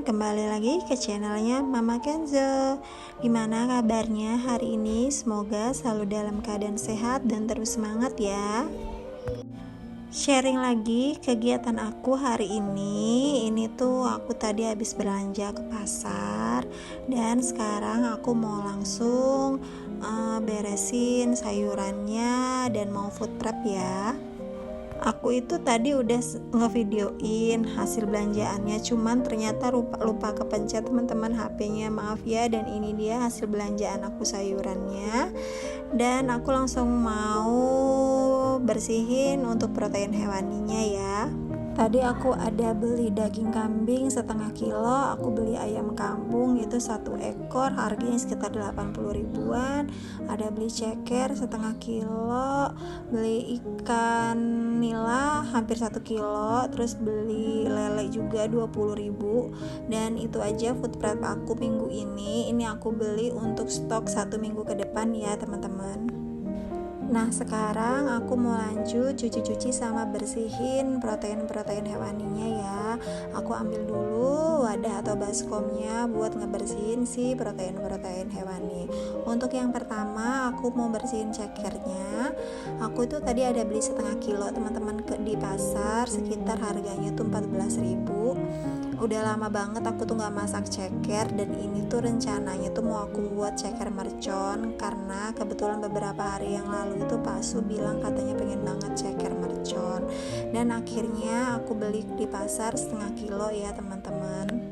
kembali lagi ke channelnya Mama Kenzo. Gimana kabarnya hari ini? Semoga selalu dalam keadaan sehat dan terus semangat ya. Sharing lagi kegiatan aku hari ini. Ini tuh aku tadi habis belanja ke pasar dan sekarang aku mau langsung beresin sayurannya dan mau food prep ya. Aku itu tadi udah ngevideoin hasil belanjaannya, cuman ternyata lupa kepencet teman-teman HP-nya, maaf ya. Dan ini dia hasil belanjaan aku sayurannya, dan aku langsung mau bersihin untuk protein hewaninya ya. Tadi aku ada beli daging kambing setengah kilo, aku beli ayam kampung itu 1 ekor, harganya sekitar 80 ribuan. Ada beli ceker setengah kilo, beli ikan nila hampir 1 kilo, terus beli lele juga 20 ribu. Dan itu aja food prep aku minggu ini. Ini aku beli untuk stok 1 minggu ke depan ya teman-teman. Nah sekarang aku mau lanjut cuci-cuci sama bersihin protein hewaninya ya. Aku ambil dulu wadah atau baskomnya buat ngebersihin si protein hewani. Untuk yang pertama aku mau bersihin cekernya. Aku tuh tadi ada beli setengah kilo teman-teman di pasar, sekitar harganya tuh 14 ribu. Udah lama banget aku tuh gak masak ceker, dan ini tuh rencananya tuh mau aku buat ceker mercon, karena kebetulan beberapa hari yang lalu itu Pak Su bilang katanya pengen banget ceker mercon, dan akhirnya aku beli di pasar setengah kilo ya teman-teman.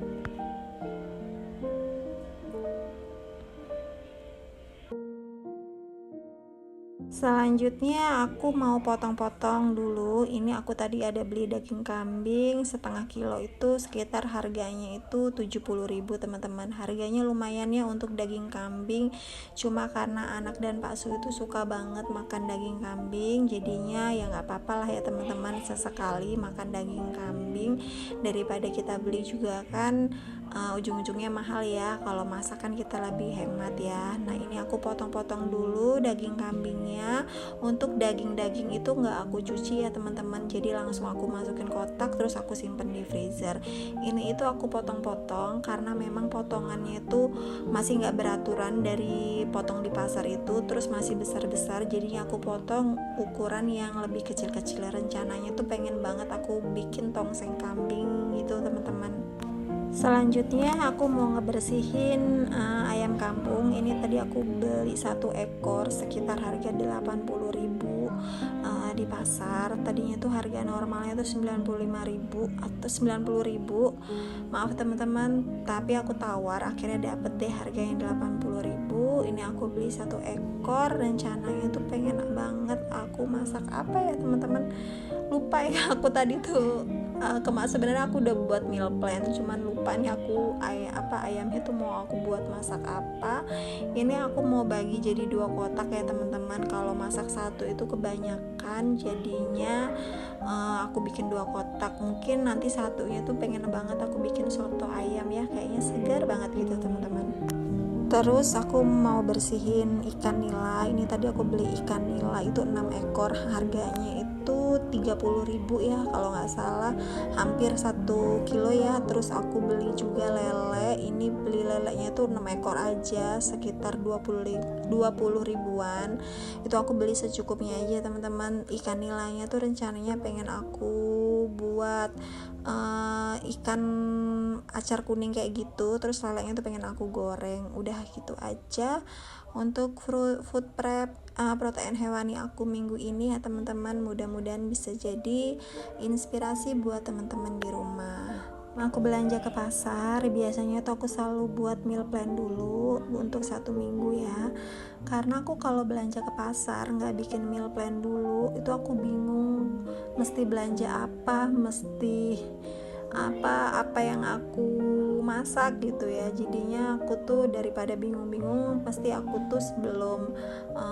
Selanjutnya aku mau potong-potong dulu. Ini aku tadi ada beli daging kambing setengah kilo, itu sekitar harganya itu 70 ribu teman-teman. Harganya lumayan ya untuk daging kambing, cuma karena anak dan Pak Su itu suka banget makan daging kambing, jadinya ya gak apa-apa lah ya teman-teman, sesekali makan daging kambing daripada kita beli juga kan ujung-ujungnya mahal ya. Kalau masakan kita lebih hemat ya. Nah ini aku potong-potong dulu daging kambingnya. Untuk daging-daging itu nggak aku cuci ya teman-teman, jadi langsung aku masukin kotak terus aku simpen di freezer. Ini itu aku potong-potong karena memang potongannya itu masih nggak beraturan dari potong di pasar itu, terus masih besar-besar, jadinya aku potong ukuran yang lebih kecil-kecil. Rencananya tuh pengen banget aku bikin tongseng kambing gitu teman-teman. Selanjutnya aku mau ngebersihin ayam kampung. Ini tadi aku beli 1 ekor sekitar harga 80 ribu di pasar. Tadinya tuh harga normalnya tuh 95 ribu atau 90 ribu. Maaf teman-teman, tapi aku tawar, akhirnya dapet deh harganya 80 ribu. Ini aku beli 1 ekor. Rencananya tuh pengen banget aku masak apa ya teman-teman, lupa ya aku tadi tuh sebenarnya aku udah buat meal plan, cuman lupa nih aku ayamnya tuh mau aku buat masak apa. Ini aku mau bagi jadi 2 kotak ya teman-teman. Kalau masak 1 itu kebanyakan, jadinya aku bikin 2 kotak. Mungkin nanti satunya tuh pengen banget aku bikin soto ayam ya, kayaknya segar banget gitu teman-teman. Terus aku mau bersihin ikan nila. Ini tadi aku beli ikan nila itu 6 ekor, harganya itu 30 ribu ya kalau nggak salah, hampir 1 kilo ya. Terus aku beli juga lele. Ini beli lelenya itu 6 ekor aja, sekitar 20 ribuan. Itu aku beli secukupnya aja teman-teman. Ikan nilanya tuh rencananya pengen aku buat ikan acar kuning kayak gitu, terus lelenya tuh pengen aku goreng. Udah gitu aja untuk food prep protein hewani aku minggu ini ya teman-teman. Mudah-mudahan bisa jadi inspirasi buat teman-teman di rumah. Aku belanja ke pasar, biasanya tuh aku selalu buat meal plan dulu untuk 1 minggu ya. Karena aku kalau belanja ke pasar nggak bikin meal plan dulu, itu aku bingung mesti belanja apa, mesti apa yang aku masak gitu ya. Jadinya aku tuh daripada bingung-bingung, pasti aku tuh sebelum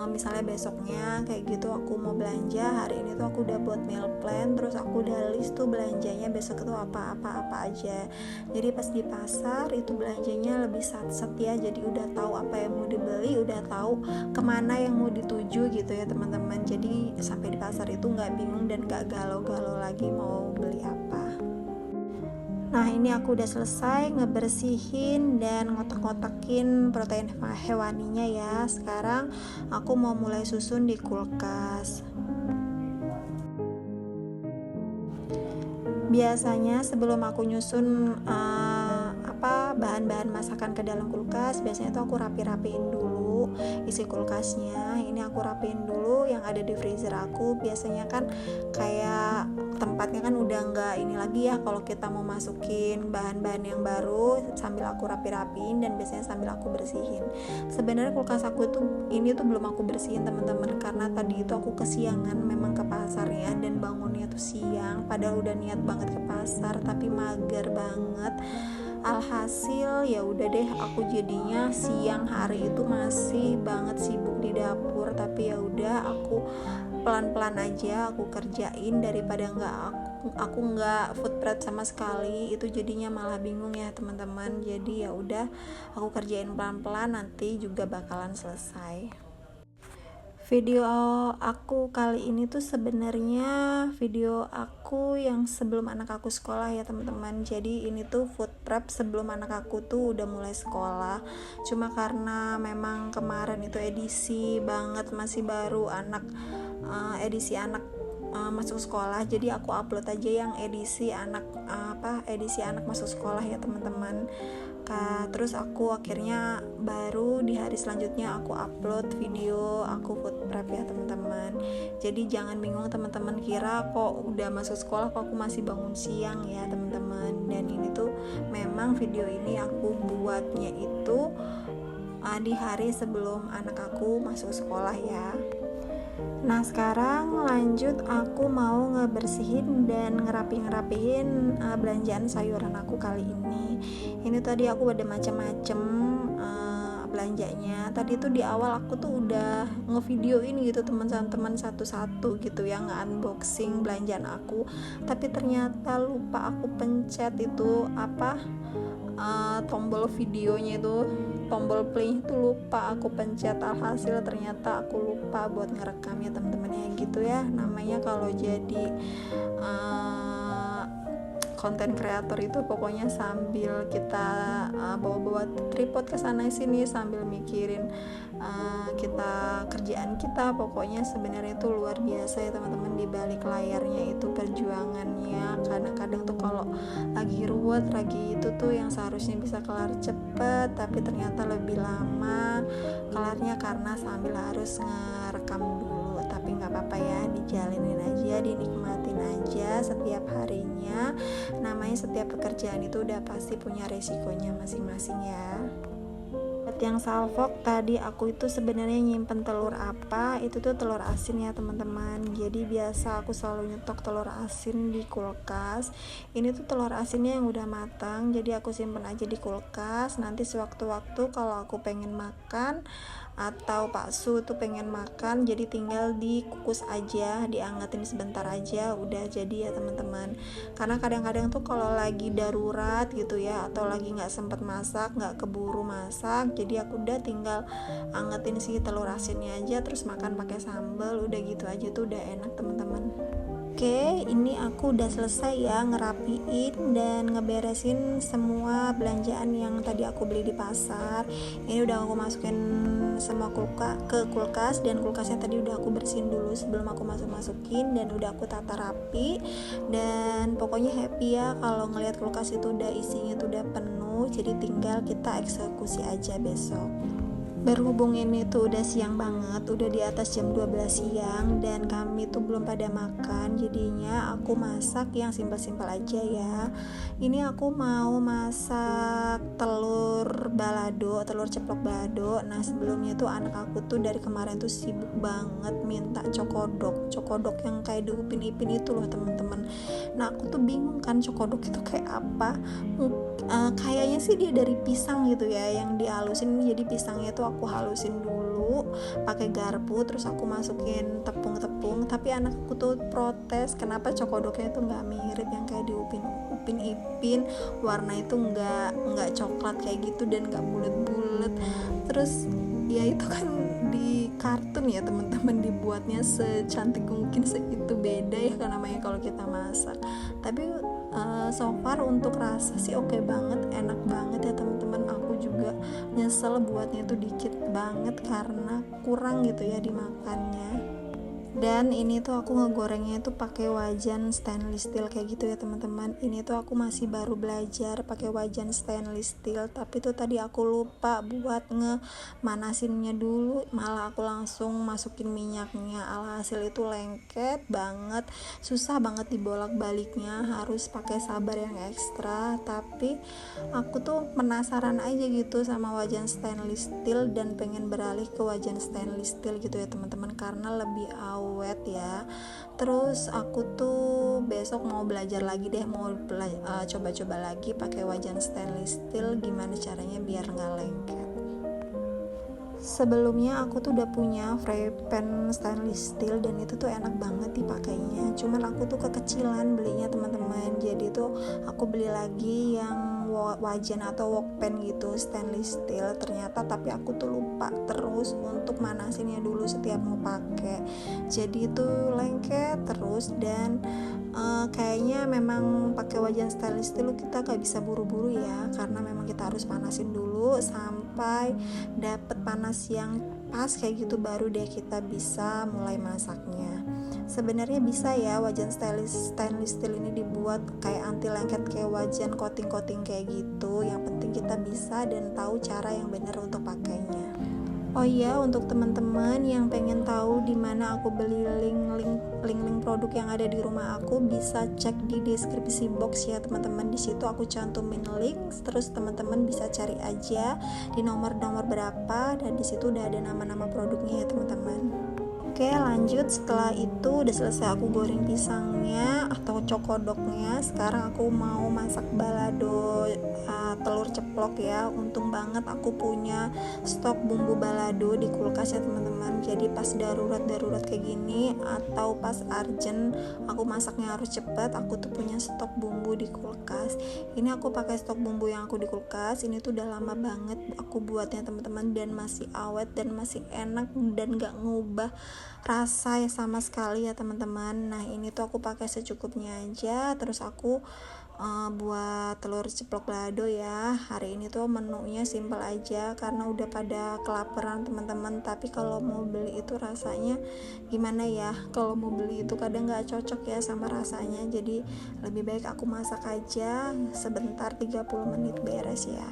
misalnya besoknya kayak gitu aku mau belanja, hari ini tuh aku udah buat meal plan, terus aku udah list tuh belanjanya besok itu apa aja. Jadi pas di pasar itu belanjanya lebih sat-set ya, jadi udah tahu apa yang mau dibeli, udah tahu kemana yang mau dituju gitu ya teman-teman. Jadi sampai di pasar itu nggak bingung dan nggak galau-galau lagi mau beli apa. Nah, ini aku udah selesai ngebersihin dan ngotak-ngotakin protein hewaninya ya. Sekarang aku mau mulai susun di kulkas. Biasanya sebelum aku nyusun bahan-bahan masakan ke dalam kulkas, biasanya tuh aku rapi-rapiin dulu isi kulkasnya. Ini aku rapiin dulu yang ada di freezer aku. Biasanya kan kayak tempatnya kan udah nggak ini lagi ya kalau kita mau masukin bahan-bahan yang baru, sambil aku rapi-rapiin dan biasanya sambil aku bersihin. Sebenarnya kulkas aku tuh ini tuh belum aku bersihin teman-teman, karena tadi itu aku kesiangan memang ke pasar ya, dan bangunnya tuh siang, padahal udah niat banget ke pasar tapi mager banget. Alhasil ya udah deh, aku jadinya siang hari itu masih banget sibuk di dapur, tapi ya udah aku pelan-pelan aja aku kerjain daripada aku nggak food prep sama sekali, itu jadinya malah bingung ya teman-teman. Jadi ya udah aku kerjain pelan-pelan, nanti juga bakalan selesai. Video aku kali ini tuh sebenarnya video aku yang sebelum anak aku sekolah ya teman-teman. Jadi ini tuh food prep sebelum anak aku tuh udah mulai sekolah. Cuma karena memang kemarin itu edisi banget, masih baru edisi anak masuk sekolah, jadi aku upload aja yang edisi anak masuk sekolah ya teman-teman. Terus aku akhirnya baru di hari selanjutnya aku upload video aku food prep ya teman-teman. Jadi jangan bingung teman-teman kira kok udah masuk sekolah kok aku masih bangun siang ya teman-teman. Dan ini tuh memang video ini aku buatnya itu di hari sebelum anak aku masuk sekolah ya. Nah, sekarang lanjut aku mau ngebersihin dan ngerapihin belanjaan sayuran aku kali ini. Ini tadi aku ada macam-macam belanjanya. Tadi tuh di awal aku tuh udah ngevideoin gitu teman-teman satu-satu gitu ya, nge-unboxing belanjaan aku. Tapi ternyata lupa aku pencet itu tombol videonya itu, tombol play itu lupa aku pencet. Alhasil ternyata aku lupa buat ngerekam ya teman-teman ya, gitu ya namanya kalau jadi konten kreator itu. Pokoknya sambil kita bawa-bawa tripod ke sana sini sambil mikirin kita kerjaan kita. Pokoknya sebenarnya itu luar biasa ya teman-teman, di balik layarnya itu perjuangannya. Kadang-kadang tuh kalau lagi ruwet lagi itu tuh yang seharusnya bisa kelar cepet, tapi ternyata lebih lama kelarnya karena sambil harus ngerekam dulu. Tapi nggak apa-apa ya, dijalinin aja, dinikmatin aja setiap harinya. Namanya setiap pekerjaan itu udah pasti punya resikonya masing-masing ya. Yang salvok tadi aku itu sebenarnya nyimpen telur itu tuh telur asin ya teman-teman. Jadi biasa aku selalu nyetok telur asin di kulkas. Ini tuh telur asinnya yang udah matang, jadi aku simpen aja di kulkas. Nanti sewaktu-waktu kalau aku pengen makan atau Pak Su tuh pengen makan, jadi tinggal dikukus aja, diangetin sebentar aja udah jadi ya teman-teman. Karena kadang-kadang tuh kalau lagi darurat gitu ya, atau lagi nggak sempet masak, nggak keburu masak, jadi aku udah tinggal angetin si telur asinnya aja, terus makan pakai sambal, udah gitu aja tuh udah enak teman-teman. Oke, ini aku udah selesai ya ngerapiin dan ngeberesin semua belanjaan yang tadi aku beli di pasar. Ini udah aku masukin semua ke kulkas, dan kulkasnya tadi udah aku bersihin dulu sebelum aku masukin, dan udah aku tata rapi. Dan pokoknya happy ya kalau ngelihat kulkas itu udah isinya tuh udah penuh, jadi tinggal kita eksekusi aja besok. Berhubung ini tuh udah siang banget, udah di atas jam 12 siang, dan kami tuh belum pada makan, jadinya aku masak yang simpel-simpel aja ya. Ini aku mau masak telur ceplok balado. Nah, sebelumnya tuh anak aku tuh dari kemarin tuh sibuk banget minta cokodok yang kayak diupin-ipin itu loh teman-teman. Nah, aku tuh bingung kan cokodok itu kayak apa. Kayaknya sih dia dari pisang gitu ya, yang dihalusin. Jadi pisangnya tuh aku halusin dulu pakai garpu, terus aku masukin tepung. Tapi anakku tuh protes kenapa cokodoknya tuh nggak mirip yang kayak diupin-ipin, warna itu nggak coklat kayak gitu dan nggak bulet-bulet. Terus ya itu kan di kartun ya teman-teman, dibuatnya secantik mungkin, segitu beda ya kan namanya kalau kita masak. Tapi So far untuk rasa sih oke banget, enak banget ya teman-teman. Aku juga nyesel buatnya itu dikit banget karena kurang gitu ya dimakannya. Dan ini tuh aku ngegorengnya itu pakai wajan stainless steel kayak gitu ya teman-teman. Ini tuh aku masih baru belajar pakai wajan stainless steel, tapi tuh tadi aku lupa buat ngemanasinnya dulu, malah aku langsung masukin minyaknya. Alhasil itu lengket banget, susah banget dibolak-baliknya, harus pakai sabar yang ekstra. Tapi aku tuh penasaran aja gitu sama wajan stainless steel dan pengen beralih ke wajan stainless steel gitu ya teman-teman, karena lebih awet ya. Terus aku tuh besok mau belajar lagi deh, mau coba-coba lagi pakai wajan stainless steel, gimana caranya biar nggak lengket. Sebelumnya aku tuh udah punya fry pan stainless steel dan itu tuh enak banget dipakainya, cuman aku tuh kekecilan belinya teman-teman. Jadi tuh aku beli lagi yang wajan atau wok pan gitu stainless steel ternyata, tapi aku tuh lupa terus untuk manasinnya dulu setiap mau pakai. Jadi itu lengket terus dan kayaknya memang pakai wajan stainless steel kita gak bisa buru-buru ya, karena memang kita harus panasin dulu sampai dapet panas yang pas kayak gitu, baru deh kita bisa mulai masaknya. Sebenarnya bisa ya wajan stainless steel ini dibuat kayak anti lengket kayak wajan coating kayak gitu. Yang penting kita bisa dan tahu cara yang benar untuk pakainya. Oh iya, untuk teman-teman yang pengen tahu di mana aku beli link produk yang ada di rumah aku, bisa cek di deskripsi box ya teman-teman. Di situ aku cantumin link, terus teman-teman bisa cari aja di nomor berapa, dan di situ udah ada nama-nama produknya ya teman-teman. Oke, lanjut. Setelah itu udah selesai aku goreng pisangnya atau cokodoknya. Sekarang aku mau masak balado telur ceplok ya. Untung banget aku punya stok bumbu balado di kulkas ya teman-teman. Jadi pas darurat kayak gini atau pas urgent aku masaknya harus cepet, aku tuh punya stok bumbu di kulkas. Ini aku pakai stok bumbu yang aku di kulkas. Ini tuh udah lama banget aku buatnya teman-teman, dan masih awet dan masih enak dan gak ngubah rasa ya sama sekali ya teman-teman. Nah ini tuh aku pakai secukupnya aja. Terus aku buat telur ceplok balado ya. Hari ini tuh menunya simple aja karena udah pada kelaparan teman-teman. Tapi kalau mau beli itu rasanya gimana ya, kalau mau beli itu kadang gak cocok ya sama rasanya. Jadi lebih baik aku masak aja sebentar, 30 menit beres ya.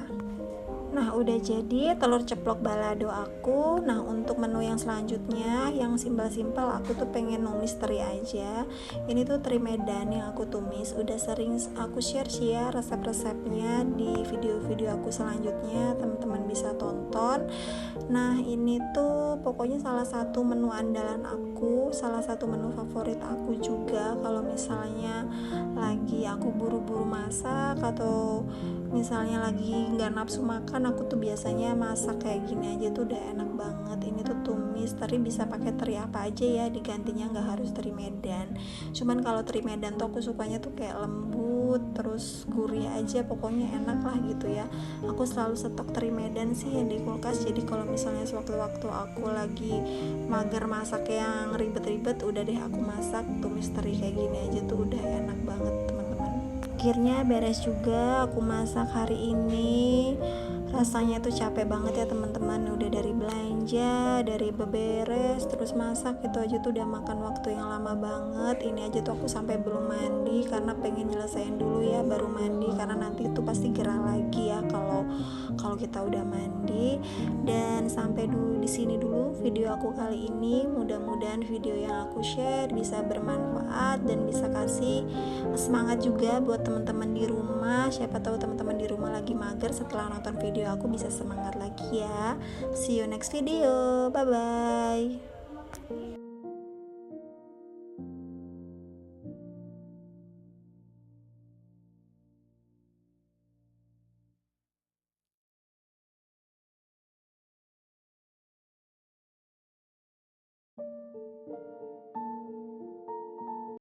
Nah udah jadi telur ceplok balado aku. Nah untuk menu yang selanjutnya yang simpel-simpel, aku tuh pengen numis teri aja. Ini tuh teri Medan yang aku tumis, udah sering aku share sih ya resep-resepnya di video-video aku selanjutnya, teman-teman bisa tonton. Nah ini tuh pokoknya salah satu menu andalan aku, salah satu menu favorit aku juga kalau misalnya lagi aku buru-buru masak atau misalnya lagi nggak nafsu makan, aku tuh biasanya masak kayak gini aja tuh udah enak banget. Ini tuh tumis teri, bisa pakai teri apa aja ya, digantinya nggak harus teri Medan. Cuman kalau teri Medan tuh aku sukanya tuh kayak lembut terus gurih aja, pokoknya enak lah gitu ya. Aku selalu stok teri Medan sih yang di kulkas, jadi kalau misalnya sewaktu-waktu aku lagi mager masak yang ribet-ribet, udah deh aku masak tumis teri kayak gini aja tuh udah enak banget teman-teman. Akhirnya beres juga aku masak hari ini. Rasanya tuh capek banget ya teman-teman, udah dari belanja, dari beberes, terus masak, itu aja tuh udah makan waktu yang lama banget. Ini aja tuh aku sampai belum mandi karena pengen nyelesain dulu ya baru mandi, karena nanti itu pasti gerah lagi ya kalau kita udah mandi. Dan sampai dulu di sini dulu video aku kali ini. Mudah-mudahan video yang aku share bisa bermanfaat dan bisa kasih semangat juga buat teman-teman di rumah. Siapa tahu teman-teman di rumah lagi mager, setelah nonton video aku bisa semangat lagi ya. See you next video. Bye bye.